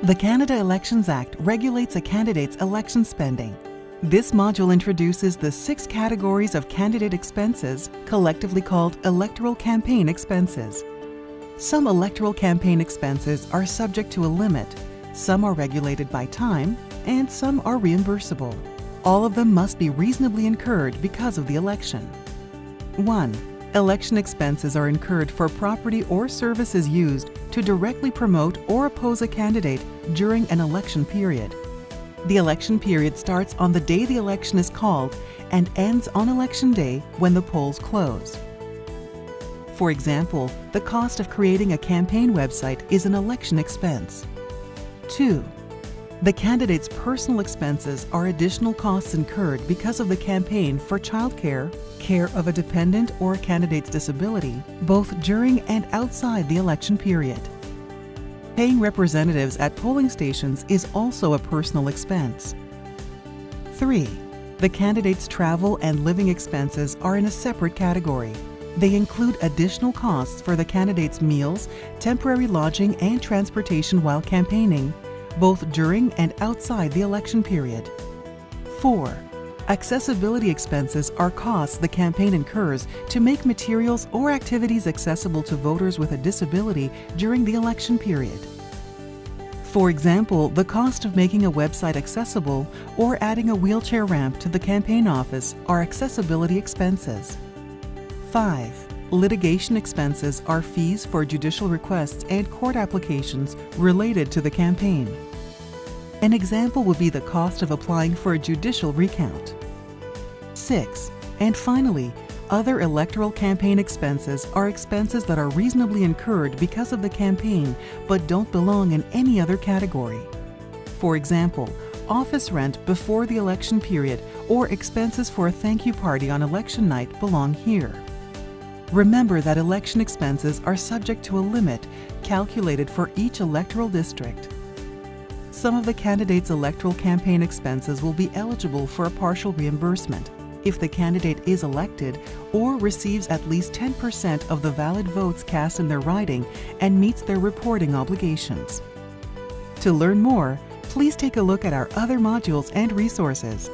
The Canada Elections Act regulates a candidate's election spending. This module introduces the 6 categories of candidate expenses, collectively called electoral campaign expenses. Some electoral campaign expenses are subject to a limit, some are regulated by time, and some are reimbursable. All of them must be reasonably incurred because of the election. 1. Election expenses are incurred for property or services used to directly promote or oppose a candidate during an election period. The election period starts on the day the election is called and ends on election day when the polls close. For example, the cost of creating a campaign website is an election expense. 2. The candidate's personal expenses are additional costs incurred because of the campaign for childcare, care of a dependent or a candidate's disability, both during and outside the election period. Paying representatives at polling stations is also a personal expense. 3. The candidate's travel and living expenses are in a separate category. They include additional costs for the candidate's meals, temporary lodging, and transportation while campaigning, both during and outside the election period. 4. Accessibility expenses are costs the campaign incurs to make materials or activities accessible to voters with a disability during the election period. For example, the cost of making a website accessible or adding a wheelchair ramp to the campaign office are accessibility expenses. 5. Litigation expenses are fees for judicial requests and court applications related to the campaign. An example would be the cost of applying for a judicial recount. 6. And finally, other electoral campaign expenses are expenses that are reasonably incurred because of the campaign but don't belong in any other category. For example, office rent before the election period or expenses for a thank you party on election night belong here. Remember that election expenses are subject to a limit calculated for each electoral district. Some of the candidate's electoral campaign expenses will be eligible for a partial reimbursement if the candidate is elected or receives at least 10% of the valid votes cast in their riding and meets their reporting obligations. To learn more, please take a look at our other modules and resources.